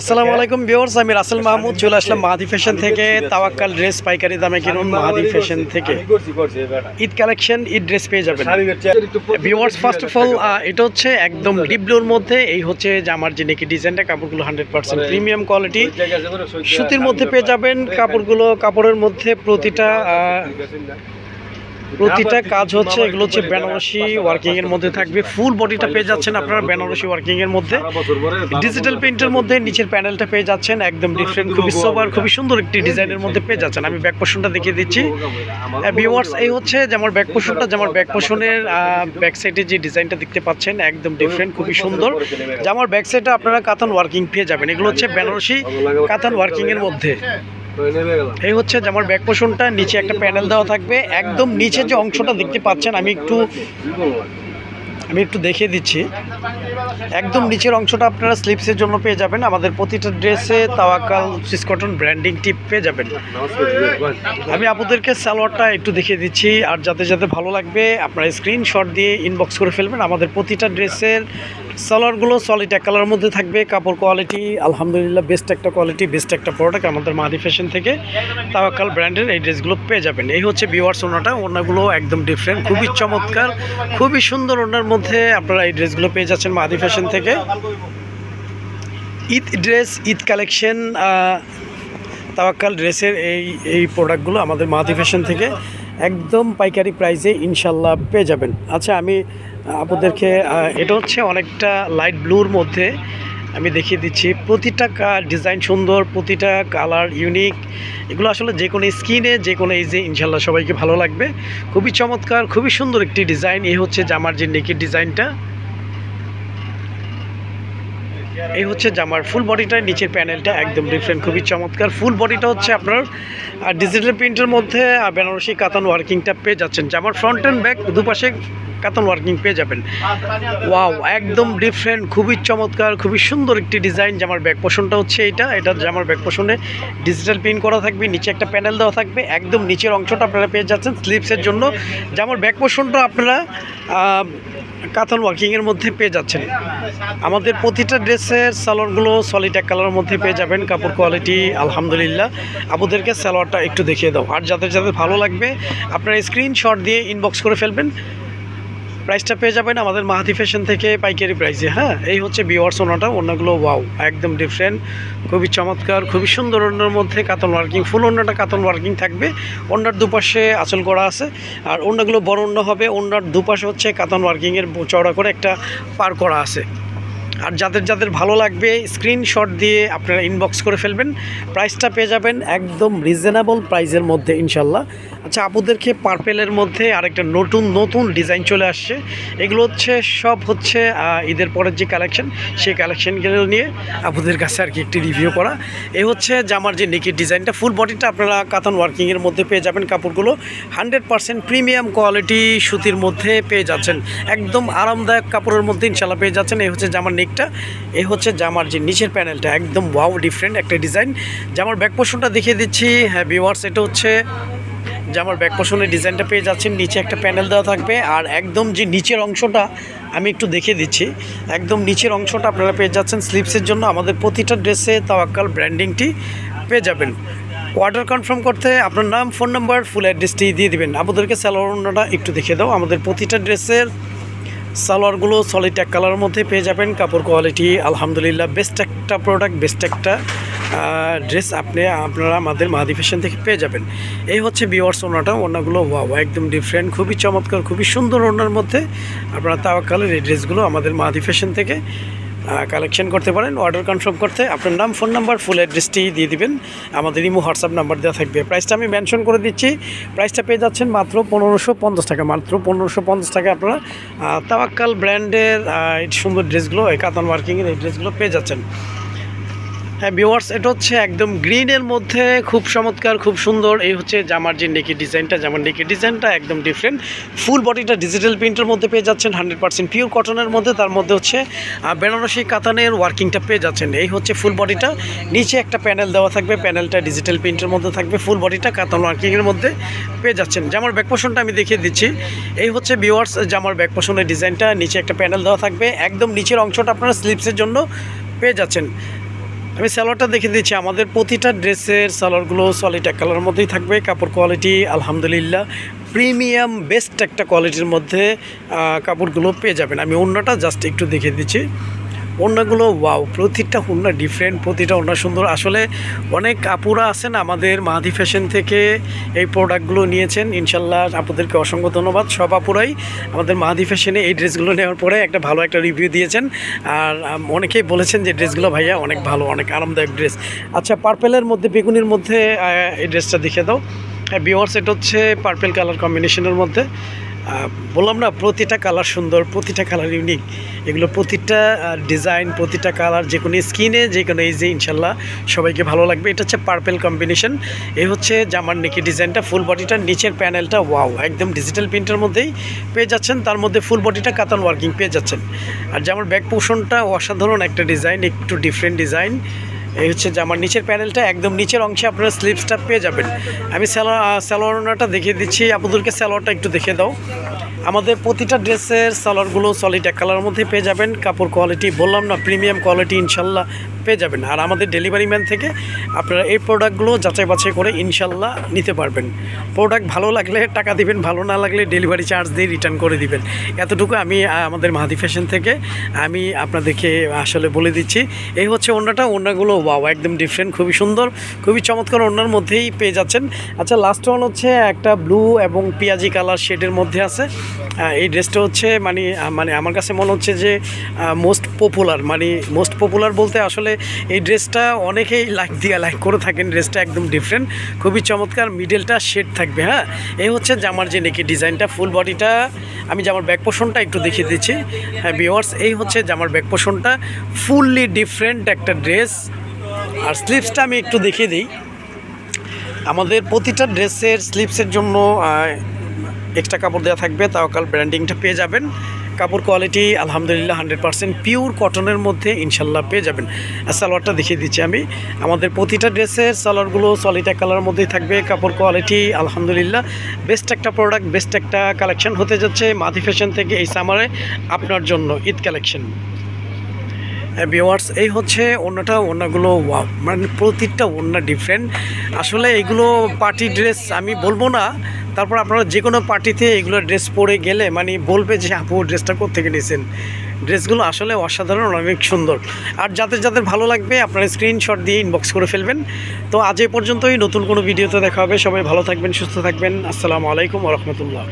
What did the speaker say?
আসসালামু আলাইকুম ভিউয়ার্স, আমি রাসেল মাহমুদ চলে আসলাম মাহাদি ফ্যাশন থেকে। তাওয়াক্কাল ড্রেস পাইকারি দামে কিনুন মাহাদি ফ্যাশন থেকে। ঈদ কালেকশন, ঈদ ড্রেস পেয়ে যাবেন ভিউয়ার্স। ফার্স্ট অফ অল এটা হচ্ছে একদম ডিপ ব্লুর মধ্যে। এই হচ্ছে যে আমার যে নেকি ডিজাইনটা, কাপড়গুলো 100% প্রিমিয়াম কোয়ালিটি সুতির মধ্যে পেয়ে যাবেন। কাপড়ের মধ্যে প্রতিটা কাজ হচ্ছে, এগুলো হচ্ছে বেনারসি ওয়ার্কিং এর মধ্যে থাকবে। ফুল বডিটা পেয়ে যাচ্ছেন আপনারা বেনারসি ওয়ার্কিং এর মধ্যে, ডিজিটাল প্রিন্টের মধ্যে। নিচের প্যানেলটা পেয়ে যাচ্ছেন একদম ডিফারেন্ট, খুবই সোবার, খুবই সুন্দর একটি ডিজাইনের মধ্যে পেয়ে যাচ্ছেন। আমি ব্যাক পোর্শনটা দেখিয়ে দিচ্ছি ভিউয়ার্স। এই হচ্ছে যে আমার ব্যাক পোর্শনটা, যে আমার ব্যাক পোর্শনের ব্যাক সাইডে যে ডিজাইনটা দেখতে পাচ্ছেন একদম ডিফারেন্ট, খুবই সুন্দর। যে আমার ব্যাক সাইডে আপনারা কাতান ওয়ার্কিং পেয়ে যাবেন। এগুলো হচ্ছে বেনারসি কাতান ওয়ার্কিং এর মধ্যে। এই হচ্ছে যে আমার ব্যাক পোর্শনটা, নিচে একটা প্যানেল দেওয়া থাকবে। একদম নিচে যে অংশটা দেখতে পাচ্ছেন আমি একটু দেখিয়ে দিচ্ছি। একদম নিচের অংশটা আপনারা স্লিপসের জন্য পেয়ে যাবেন। আমাদের প্রতিটা ড্রেসে তাওয়াক্কাল সুইস কটন ব্র্যান্ডিং টিপ পেয়ে যাবেন। আমি আপনাদেরকে সালোয়ারটা একটু দেখিয়ে দিচ্ছি, আর যাতে ভালো লাগবে আপনারা স্ক্রিনশট দিয়ে ইনবক্স করে ফেলবেন। আমাদের প্রতিটা ড্রেসের সালোয়ারগুলো সলিড এক কালারের মধ্যে থাকবে। কাপড় কোয়ালিটি আলহামদুলিল্লাহ বেস্ট একটা কোয়ালিটি, বেস্ট একটা প্রোডাক্ট আমাদের মাহাদি ফ্যাশন থেকে। তাওয়াক্কাল ব্র্যান্ডের এই ড্রেসগুলো পেয়ে যাবেন। এই হচ্ছে ভিউয়ার্স ওনাগুলো একদম ডিফারেন্ট, খুবই চমৎকার, খুবই সুন্দর। ওনার মধ্যে আপনারা এই ড্রেসগুলো পেয়ে যাচ্ছেন মাহাদি ফ্যাশন থেকে। ঈদ ড্রেস, ঈদ কালেকশন, তাওয়াক্কাল ড্রেসের এই প্রোডাক্টগুলো আমাদের মাহাদি ফ্যাশন থেকে একদম পাইকারি প্রাইসে ইনশাল্লাহ পেয়ে যাবেন। আচ্ছা, আমি আপনাদেরকে এটা হচ্ছে অনেকটা লাইট ব্লুর মধ্যে আমি দেখিয়ে দিচ্ছি। প্রতিটা ডিজাইন সুন্দর, প্রতিটা কালার ইউনিক। এগুলো আসলে যে কোনো স্কিনে, যে কোনো এইজে ইনশাল্লাহ সবাইকে ভালো লাগবে। খুবই চমৎকার, খুবই সুন্দর একটি ডিজাইন। এই হচ্ছে জামার যে নেকের ডিজাইনটা, এই হচ্ছে জামার ফুল বডিটা, নিচের প্যানেলটা একদম ডিফারেন্ট, খুবই চমৎকার। ফুল বডিটা হচ্ছে আপনার ডিজিটাল প্রিন্টের মধ্যে বেনারসি কাতান ওয়ার্কিংটা পেয়ে যাচ্ছেন। জামার ফ্রন্ট অ্যান্ড ব্যাক দুপাশে কাতান ওয়ার্কিং পেয়ে যাবেন। ওয়াও, একদম ডিফারেন্ট, খুবই চমৎকার, খুবই সুন্দর একটি ডিজাইন। জামার ব্যাক পোর্শনটা হচ্ছে এটা জামার ব্যাক পোর্শনে ডিজিটাল প্রিন্ট করা থাকবে, নিচে একটা প্যানেল দেওয়া থাকবে। একদম নিচের অংশটা আপনারা পেয়ে যাচ্ছেন স্লিপসের জন্য। জামার ব্যাক পোর্শনটা আপনারা কাতান ওয়ার্কিংয়ের মধ্যে পেয়ে যাচ্ছেন। আমাদের প্রতিটা ড্রেসের সালোয়ারগুলো সলিড এক কালারের মধ্যে পেয়ে যাবেন। কাপড় কোয়ালিটি আলহামদুলিল্লাহ। আপনাদেরকে সালোয়ারটা একটু দেখিয়ে দাও, আর যাদের ভালো লাগবে আপনারা স্ক্রিনশট দিয়ে ইনবক্স করে ফেলবেন। প্রাইসটা পেয়ে যাবেন আমাদের মাহাদি ফ্যাশন থেকে পাইকারি প্রাইসে। হ্যাঁ, এই হচ্ছে ভিউয়ার্স ওনাগুলো ওয়াও, একদম ডিফারেন্ট, খুবই চমৎকার, খুবই সুন্দর। ওনার মধ্যে কাতান ওয়ার্কিং, ফুল ওনাটা কাতান ওয়ার্কিং থাকবে। ওনার দুপাশে আঁচল করা আছে, আর ওনাগুলো বড় ওনা হবে। ওনার দুপাশে হচ্ছে কাতান ওয়ার্কিংয়ের চওড়া করে একটা পার করা আছে। আর যাদের ভালো লাগবে স্ক্রিনশট দিয়ে আপনারা ইনবক্স করে ফেলবেন। প্রাইসটা পেয়ে যাবেন একদম রিজনেবল প্রাইসের মধ্যে ইনশাল্লাহ। আচ্ছা, আপনাদেরকে পার্পেলের মধ্যে আরেকটা নতুন ডিজাইন চলে আসছে। এগুলো সব হচ্ছে ঈদের পরের যে কালেকশন, সেই কালেকশনগুলো নিয়ে আপনাদের কাছে আর কি একটি রিভিউ করা। এই হচ্ছে জামার যে নেকের ডিজাইনটা, ফুল বডিটা আপনারা কাতান ওয়ার্কিংয়ের মধ্যে পেয়ে যাবেন। কাপড়গুলো 100% প্রিমিয়াম কোয়ালিটি সুতির মধ্যে পেয়ে যাচ্ছেন। একদম আরামদায়ক কাপড়ের মধ্যে ইনশাল্লাহ পেয়ে যাচ্ছেন। এই হচ্ছে জামার নেকটা, এই হচ্ছে জামার যে নিচের প্যানেলটা একদম ওয়াও ডিফারেন্ট একটা ডিজাইন। জামার ব্যাক পোর্শনটা দেখিয়ে দিচ্ছি। হ্যাঁ ভিউয়ার্স, এটা হচ্ছে জামার ব্যাক পোর্শনের ডিজাইনটা পেয়ে যাচ্ছেন। নিচে একটা প্যানেল দেওয়া থাকবে, আর একদম যে নিচের অংশটা আমি একটু দেখিয়ে দিচ্ছি। একদম নিচের অংশটা আপনারা পেয়ে যাচ্ছেন স্লিপসের জন্য। আমাদের প্রতিটা ড্রেসে তাওয়াক্কাল ব্র্যান্ডিংটি পেয়ে যাবেন। অর্ডার কনফার্ম করতে আপনার নাম, ফোন নাম্বার, ফুল অ্যাড্রেসটি দিয়ে দিবেন। আপনাদেরকে সালোয়ারটা একটু দেখিয়ে দাও। আমাদের প্রতিটা ড্রেসের সালোয়ারগুলো সলিড এক কালারের মধ্যে পেয়ে যাবেন। কাপড় কোয়ালিটি আলহামদুলিল্লাহ বেস্ট একটা প্রোডাক্ট, বেস্ট একটা ড্রেস আপনারা আমাদের মাহাদি ফ্যাশন থেকে পেয়ে যাবেন। এই হচ্ছে ভিউয়ার্স ওনাগুলো ওয়াও, একদম ডিফারেন্ট, খুবই চমৎকার, খুবই সুন্দর। ওনার মধ্যে আপনারা তাওয়াক্কালের এই ড্রেসগুলো আমাদের মাহাদি ফ্যাশন থেকে কালেকশন করতে পারেন। অর্ডার কনফার্ম করতে আপনার নাম, ফোন নাম্বার, ফুল অ্যাড্রেসটি দিয়ে দিবেন। আমাদের ইমো হোয়াটসঅ্যাপ নাম্বার দেওয়া থাকবে। প্রাইসটা আমি মেনশন করে দিচ্ছি। প্রাইসটা পেয়ে যাচ্ছেন মাত্র 1550 টাকা। মাত্র 1550 টাকা আপনারা তাওয়াক্কাল ব্র্যান্ডের সুন্দর ড্রেসগুলো, এই কাতান ওয়ার্কিংয়ের এই ড্রেসগুলো পেয়ে যাচ্ছেন। হ্যাঁ ভিউয়ার্স, এটা হচ্ছে একদম গ্রিনের মধ্যে খুব চমৎকার, খুব সুন্দর। এই হচ্ছে জামার যে নেকের ডিজাইনটা, জামার নেকের ডিজাইনটা একদম ডিফারেন্ট। ফুল বডিটা ডিজিটাল প্রিন্টের মধ্যে পেয়ে যাচ্ছেন, 100% পিওর কটনের মধ্যে। তার মধ্যে হচ্ছে বেনারসি কাতানের ওয়ার্কিংটা পেয়ে যাচ্ছেন। এই হচ্ছে ফুল বডিটা, নিচে একটা প্যানেল দেওয়া থাকবে, প্যানেলটা ডিজিটাল প্রিন্টের মধ্যে থাকবে। ফুল বডিটা কাতান ওয়ার্কিংয়ের মধ্যে পেয়ে যাচ্ছেন। জামার ব্যাক পোর্শনটা আমি দেখিয়ে দিচ্ছি। এই হচ্ছে ভিউয়ার্স জামার ব্যাক পোর্শনের ডিজাইনটা, নিচে একটা প্যানেল দেওয়া থাকবে। একদম নিচের অংশটা আপনারা স্লিপসের জন্য পেয়ে যাচ্ছেন। আমি সালোয়ারটা দেখে দিচ্ছি। আমাদের প্রতিটা ড্রেসের সালোয়ারগুলো সলিড এক কালারের মধ্যেই থাকবে। কাপড় কোয়ালিটি আলহামদুলিল্লাহ প্রিমিয়াম বেস্ট একটা কোয়ালিটির মধ্যে কাপড়গুলো পেয়ে যাবেন। আমি ওড়নাটা জাস্ট একটু দেখে দিচ্ছি। ওড়নাগুলো ওয়াও, প্রতিটা ওড়না ডিফারেন্ট, প্রতিটা ওড়না সুন্দর। আসলে অনেক আপুরা আছেন আমাদের মাহাদি ফ্যাশন থেকে এই প্রোডাক্টগুলো নিয়েছেন, ইনশাল্লাহ আপনাদেরকে অসংখ্য ধন্যবাদ। সব আপুরাই আমাদের মাহাদি ফ্যাশনে এই ড্রেসগুলো নেওয়ার পরে একটা ভালো একটা রিভিউ দিয়েছেন, আর অনেকেই বলেছেন যে ড্রেসগুলো ভাইয়া অনেক ভালো, অনেক আরামদায়ক ড্রেস। আচ্ছা, পার্পেলের মধ্যে বেগুনির মধ্যে এই ড্রেসটা দেখে দাও। হ্যাঁ ভিউয়ার্স, এটা হচ্ছে পার্পেল কালার কম্বিনেশনের মধ্যে। বললাম না, প্রতিটা কালার সুন্দর, প্রতিটা কালার ইউনিক। এগুলো প্রতিটা ডিজাইন, প্রতিটা কালার যে কোনো স্কিনে, যে কোনো এই যে ইনশাল্লাহ সবাইকে ভালো লাগবে। এটা হচ্ছে পার্পেল কম্বিনেশন। এই হচ্ছে জামার নেকি ডিজাইনটা, ফুল বডিটার নিচের প্যানেলটা ওয়াও, একদম ডিজিটাল প্রিন্টের মধ্যেই পেয়ে যাচ্ছেন। তার মধ্যে ফুল বডিটা কাতান ওয়ার্কিং পেয়ে যাচ্ছেন। আর জামার ব্যাক পোর্শনটা অসাধারণ একটা ডিজাইন, একটু ডিফারেন্ট ডিজাইন। এই হচ্ছে জামার নিচের প্যানেলটা, একদম নিচের অংশে আপনারা স্লিভসটা পেয়ে যাবেন। আমি সালোয়ারটা দেখিয়ে দিচ্ছি, আপনাদেরকে সালোয়ারটা একটু দেখে দাও। আমাদের প্রতিটা ড্রেসের সালোয়ারগুলো সলিড এক কালারের মধ্যে পেয়ে যাবেন। কাপড় কোয়ালিটি বললাম না, প্রিমিয়াম কোয়ালিটি ইনশাল্লাহ পেয়ে যাবেন। আর আমাদের ডেলিভারি ম্যান থেকে আপনারা এই প্রোডাক্টগুলো যাচাই বাছাই করে ইনশাল্লাহ নিতে পারবেন। প্রোডাক্ট ভালো লাগলে টাকা দিবেন, ভালো না লাগলে ডেলিভারি চার্জ দিয়ে রিটার্ন করে দিবেন। এতটুকু আমি আমাদের মাহাদি ফ্যাশন থেকে আমি আপনাদেরকে আসলে বলে দিচ্ছি। এই হচ্ছে ওড়নাগুলো ওয়াও, একদম ডিফারেন্ট, খুবই সুন্দর, খুবই চমৎকার ওড়নার মধ্যেই পেয়ে যাচ্ছেন। আচ্ছা, লাস্ট ওয়ান হচ্ছে একটা ব্লু এবং পেঁয়াজি কালার শেডের মধ্যে আছে। এই ড্রেসটা হচ্ছে মানে আমার কাছে মনে হচ্ছে যে মোস্ট পপুলার বলতে আসলে এই ড্রেসটা অনেকেই লাইক করে থাকেন। ড্রেসটা একদম ডিফারেন্ট, খুবই চমৎকার, মিডলটা শেড থাকবে। হ্যাঁ, এই হচ্ছে জামার যে নেকি ডিজাইনটা, ফুল বডিটা। আমি জামার ব্যাক পোর্শনটা একটু দেখিয়ে দিচ্ছি। হ্যাঁ ভিউয়ার্স, এই হচ্ছে জামার ব্যাক পোর্শনটা, ফুললি ডিফারেন্ট একটা ড্রেস। আর স্লিভসটা আমি একটু দেখিয়ে দিই। আমাদের প্রতিটা ড্রেসের স্লিভসের জন্য এক্সট্রা কাপড় দেওয়া থাকবে, তাওকাল ব্র্যান্ডিংটা পেয়ে যাবেন। কাপড় কোয়ালিটি আলহামদুলিল্লাহ 100% পিওর কটনের মধ্যে ইনশাল্লাহ পেয়ে যাবেন। আর সালোয়ারটা দেখিয়ে দিচ্ছি আমি। আমাদের প্রতিটা ড্রেসের সালোয়ারগুলো সলিড এক কালারের মধ্যেই থাকবে। কাপড় কোয়ালিটি আলহামদুলিল্লাহ বেস্ট একটা প্রোডাক্ট, বেস্ট একটা কালেকশন হতে যাচ্ছে মাহাদি ফ্যাশন থেকে এই সামারে আপনার জন্য ঈদ কালেকশন। ভিউয়ার্স, এই হচ্ছে ওড়নাগুলো ওয়াও, মানে প্রতিটা ওড়না ডিফারেন্ট। আসলে এগুলো পার্টি ড্রেস আমি বলবো না, তারপর আপনারা যে কোনো পার্টিতে এগুলো ড্রেস পরে গেলে মানে বলবে যে আপু ড্রেসটা কোত্থেকে নিয়েছেন। ড্রেসগুলো আসলে অসাধারণ, অনেক সুন্দর। আর যাদের ভালো লাগবে আপনারা স্ক্রিনশট দিয়ে ইনবক্স করে ফেলবেন। তো আজ এ পর্যন্তই, নতুন কোনো ভিডিওতে দেখা হবে। সবাই ভালো থাকবেন, সুস্থ থাকবেন। আসসালামু আলাইকুম ওয়া রাহমাতুল্লাহ।